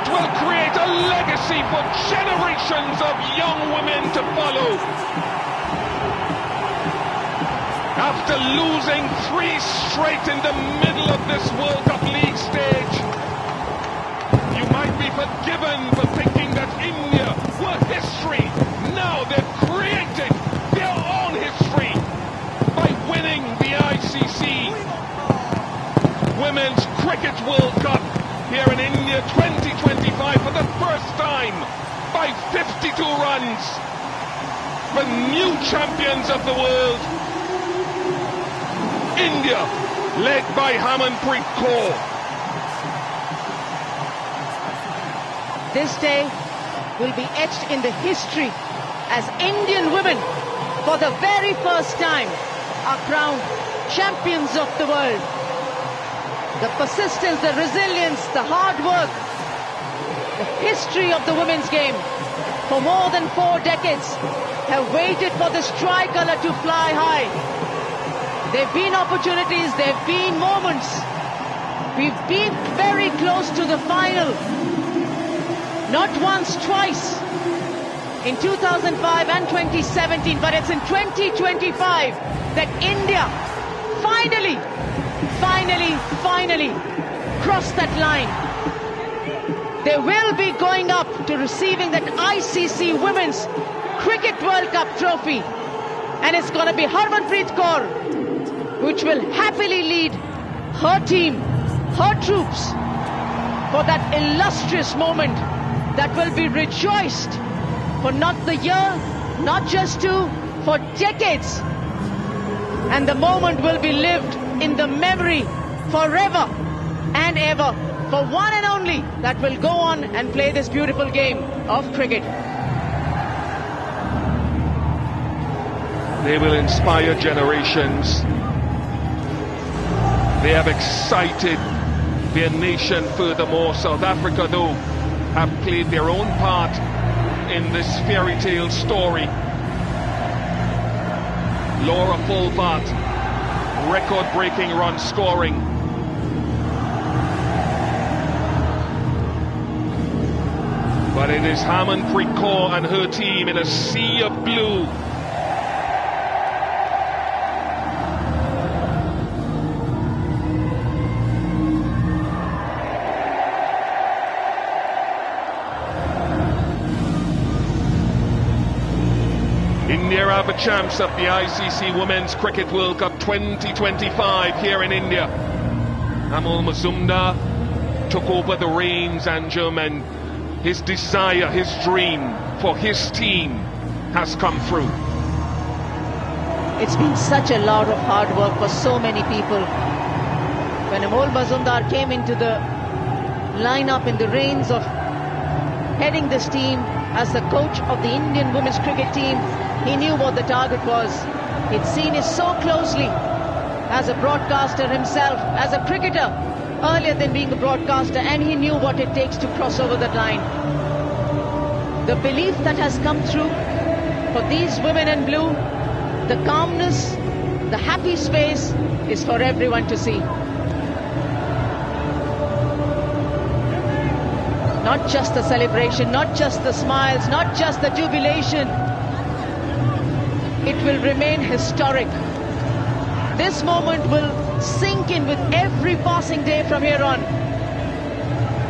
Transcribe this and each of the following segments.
It will create a legacy for generations of young women to follow. After losing 3 straight in the middle of this World Cup League stage, you might be forgiven for thinking that India were history. Now they've created their own history by winning the ICC Women's Cricket World Cup here in India 2025 for the first time by 52 runs. The new champions of the world, India, led by Harmanpreet Kaur. This day will be etched in the history as Indian women, for the very first time, are crowned champions of the world. The persistence, the resilience, the hard work, the history of the women's game for more than 4 decades have waited for this tricolour to fly high. There have been opportunities, there have been moments. We've been very close to the final. Not once, twice. In 2005 and 2017, but it's in 2025 that India finally crossed that line. They will be going up to receiving that ICC Women's Cricket World Cup trophy. And it's going to be Harmanpreet Kaur, which will happily lead her team, her troops, for that illustrious moment that will be rejoiced for not the year, not just 2, for decades. And the moment will be lived in the memory forever and ever for one and only that will go on and play this beautiful game of cricket. They will inspire generations. They have excited their nation furthermore. South Africa, though, have played their own part in this fairy tale story. Laura Fulbart, record-breaking run scoring. But it is Harmanpreet Kaur and her team in a sea of blue. India are the champs of the ICC Women's Cricket World Cup 2025 here in India. Amol Mazumdar took over the reins, and German. His desire, his dream for his team has come through. It's been such a lot of hard work for so many people. When Amol Mazumdar came into the lineup in the reins of heading this team as the coach of the Indian women's cricket team, he knew what the target was. He'd seen it so closely as a broadcaster himself, as a cricketer, earlier than being a broadcaster, and he knew what it takes to cross over that line. The belief that has come through for these women in blue, the calmness, the happy space is for everyone to see. Not just the celebration, not just the smiles, not just the jubilation. It will remain historic. This moment will sink in with every passing day from here on.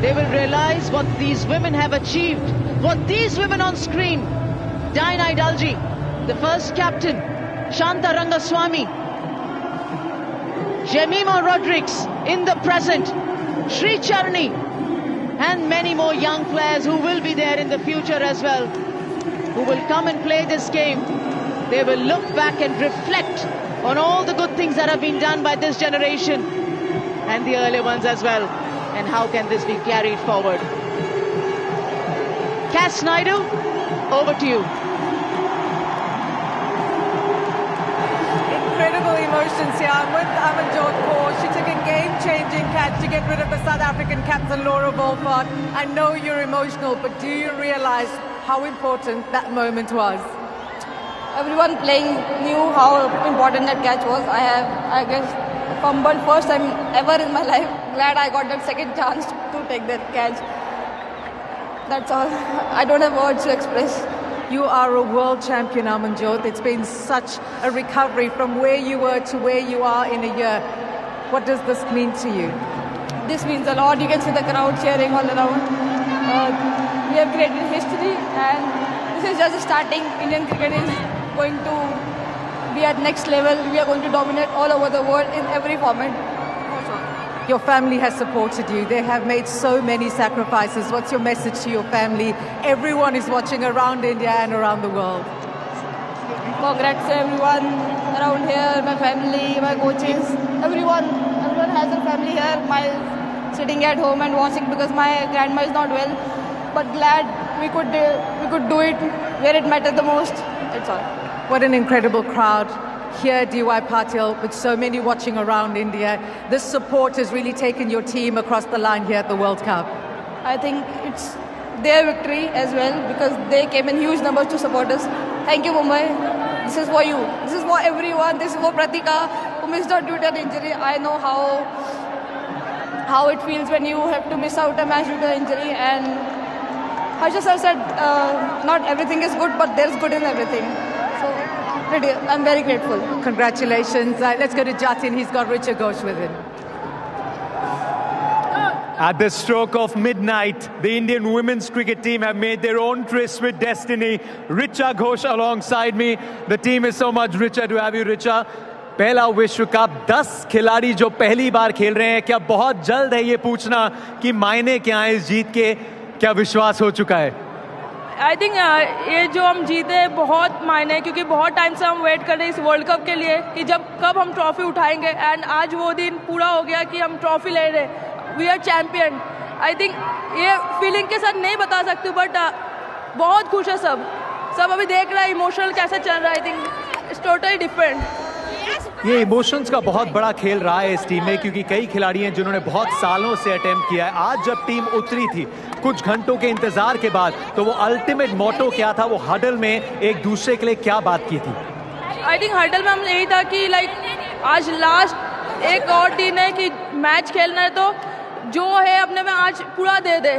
They will realize what these women have achieved, what these women on screen, Diana Idalji, the first captain, Shanta Rangaswamy, Jemima Rodrigues in the present, Sri Charni, and many more young players who will be there in the future as well, who will come and play this game. They will look back and reflect on all the good things that have been done by this generation and the earlier ones as well. And how can this be carried forward? Cass Naidu, over to you. Incredible emotions here. I'm with Amandjot Kaur. She took a game-changing catch to get rid of the South African captain, Laura Fulbart. I know you're emotional, but do you realize how important that moment was? Everyone playing knew how important that catch was. I guess, fumbled first time ever in my life. Glad I got that second chance to take that catch. That's all. I don't have words to express. You are a world champion, Amanjot. It's been such a recovery from where you were to where you are in a year. What does this mean to you? This means a lot. You can see the crowd cheering all around. We have created history, and this is just starting. Indian cricket is going to be at next level. We are going to dominate all over the world in every format. Your family has supported you. They have made so many sacrifices. What's your message to your family? Everyone is watching around India and around the world. Congrats to everyone around here, my family, my coaches, everyone has a family here. My sitting at home and watching because my grandma is not well, but glad we could do it where it mattered the most. That's all. What an incredible crowd here, DY Patil, with so many watching around India. This support has really taken your team across the line here at the World Cup. I think it's their victory as well because they came in huge numbers to support us. Thank you, Mumbai. This is for you. This is for everyone. This is for Pratika, who missed out due to an injury. I know how it feels when you have to miss out a match due to an injury. And Harsha sir said, not everything is good, but there's good in everything. So I'm very grateful. Congratulations. Let's go to Jatin. He's got Richa Ghosh with him. At the stroke of midnight, the Indian women's cricket team have made their own tryst with destiny. Richa Ghosh alongside me. The team is so much richer to have you, Richa. पहला विश्व cup 10 खिलाड़ी जो पहली बार खेल रहे हैं, क्या बहुत जल्द है ये पूछना कि मायने क्या है इस जीत के, क्या विश्वास हो चुका है? आई थिंक ये जो हम जीते बहुत मायने है क्योंकि बहुत टाइम से हम वेट कर रहे हैं इस वर्ल्ड कप के लिए कि कब हम ट्रॉफी उठाएंगे एंड आज वो दिन पूरा हो गया कि हम ट्रॉफी ले रहे हैं. We are champion. I think ये फीलिंग के साथ नहीं बता सकती बट बहुत खुश है सब अभी देख रहा है इमोशनल कैसे चल रहा है. I think it's totally different. ये इमोशंस का बहुत बड़ा खेल रहा है इस टीम में क्योंकि कई खिलाड़ी हैं जिन्होंने बहुत सालों से अटेम्प्ट किया है. आज जब टीम उतरी थी कुछ घंटों के इंतजार के बाद तो वो अल्टीमेट मोटो क्या था, वो हडल में एक दूसरे के लिए क्या बात की थी? आई थिंक हडल में हम यही था कि आज लास्ट एक और दिन है कि मैच खेलना है तो जो है अपने में आज पूरा दे दे.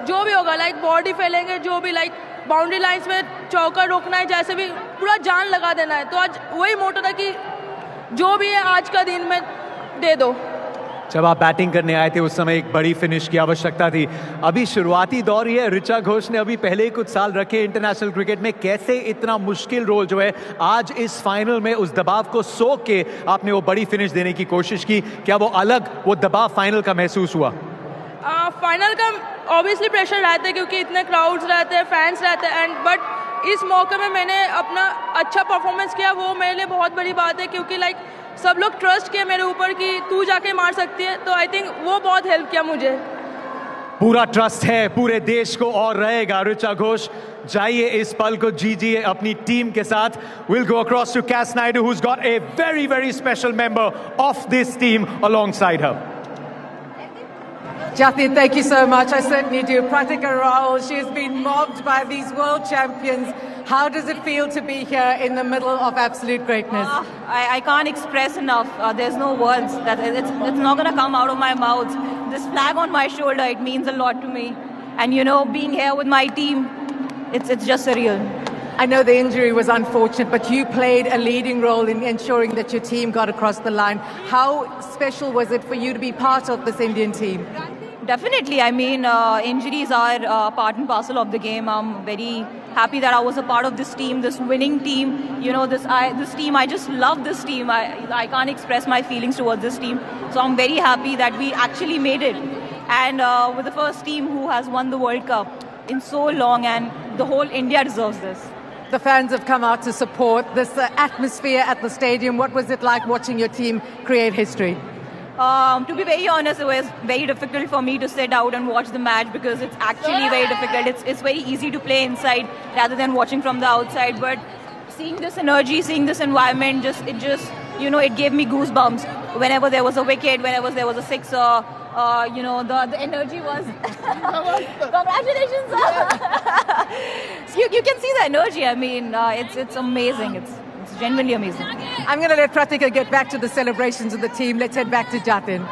जो भी होगा बॉडी फैलेंगे जो भी बाउंड्री लाइंस में चौका रोकना है जैसे भी पूरा जान लगा देना है. तो आज वही मोटो था कि जो भी है आज का दिन में दे दो. जब आप बैटिंग करने आए थे उस समय एक बड़ी फिनिश की आवश्यकता थी. अभी शुरुआती दौर ही है. ऋचा घोष ने अभी पहले ही कुछ साल रखे इंटरनेशनल क्रिकेट में. कैसे इतना मुश्किल रोल जो है आज इस फाइनल में उस दबाव को सोख के आपने वो बड़ी फिनिश देने की कोशिश की, क्या वो दबाव फाइनल का महसूस हुआ? फाइनल का ऑब्वियसली प्रेशर रहता है क्योंकि इतने क्राउड्स रहते हैं, फैंस रहते हैं बट इस मौके में मैंने अपना अच्छा परफॉर्मेंस किया. वो मेरे लिए बहुत बड़ी बात है क्योंकि सब लोग ट्रस्ट किए मेरे ऊपर कि तू जाके मार सकती है. तो आई थिंक वो बहुत हेल्प किया मुझे. पूरा ट्रस्ट है पूरे देश को और रहेगा. ऋचा घोष जाइए इस पल को जीजिए अपनी टीम के साथ. We'll go across to Cass Naidu who's got a very very special member of this team alongside her. Jatin, thank you so much. I certainly do. Pratika Rahul, she has been mobbed by these world champions. How does it feel to be here in the middle of absolute greatness? I can't express enough. There's no words. It's not going to come out of my mouth. This flag on my shoulder, it means a lot to me. And being here with my team, it's just surreal. I know the injury was unfortunate, but you played a leading role in ensuring that your team got across the line. How special was it for you to be part of this Indian team? Definitely. I mean, injuries are part and parcel of the game. I'm very happy that I was a part of this team, this winning team. This team, I just love this team. I can't express my feelings towards this team. So I'm very happy that we actually made it. And we're the first team who has won the World Cup in so long, and the whole India deserves this. The fans have come out to support this atmosphere at the stadium. What was it like watching your team create history? To be very honest, it was very difficult for me to sit out and watch the match because it's actually very difficult. It's very easy to play inside rather than watching from the outside. But seeing this energy, seeing this environment, it gave me goosebumps. Whenever there was a wicket, whenever there was a sixer, the energy was. Congratulations! you can see the energy. I mean, it's amazing. It's genuinely amazing. I'm going to let Pratika get back to the celebrations of the team. Let's head back to Jatin.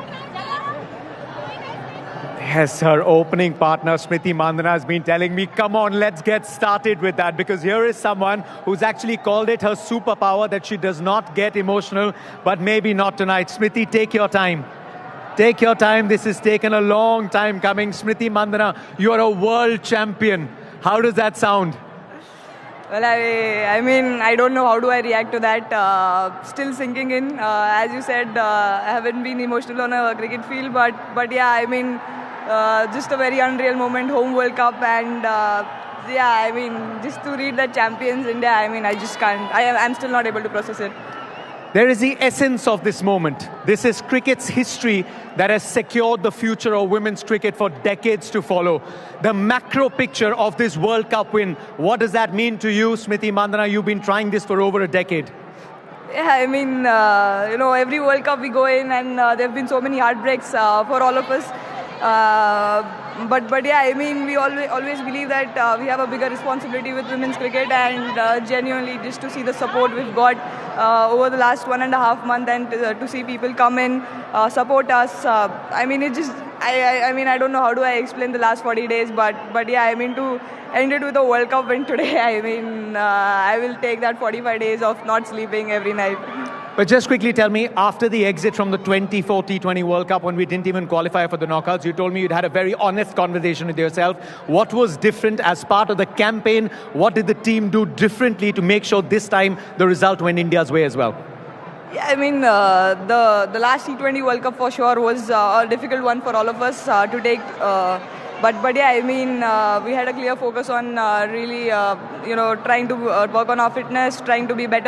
Yes, her opening partner, Smriti Mandhana, has been telling me, come on, let's get started with that, because here is someone who's actually called it her superpower that she does not get emotional, but maybe not tonight. Smriti, take your time. Take your time. This has taken a long time coming. Smriti Mandhana, you are a world champion. How does that sound? Well, I mean, I don't know how do I react to that. Still sinking in. As you said, I haven't been emotional on a cricket field, but yeah, I mean, just a very unreal moment, home World Cup, and yeah, I mean, just to read the champions India, I mean, I just can't. I'm still not able to process it. There is the essence of this moment. This is cricket's history that has secured the future of women's cricket for decades to follow. The macro picture of this World Cup win, what does that mean to you, Smriti Mandhana? You've been trying this for over a decade. Yeah, I mean, you know, every World Cup we go in, and there have been so many heartbreaks for all of us. But yeah, I mean, we always believe that we have a bigger responsibility with women's cricket, and genuinely just to see the support we've got over the last 1.5 months, and to see people come in, support us. I mean, it just, I mean, I don't know how do I explain the last 40 days, but yeah, I mean, to end it with a World Cup win today, I mean, I will take that 45 days of not sleeping every night. But just quickly tell me, after the exit from the 2024 T20 World Cup, when we didn't even qualify for the knockouts, you told me you'd had a very honest conversation with yourself. What was different as part of the campaign? What did the team do differently to make sure this time the result went India's way as well? Yeah, I mean, the last T20 World Cup for sure was a difficult one for all of us to take. But yeah, I mean, we had a clear focus on really, you know, trying to work on our fitness, trying to be better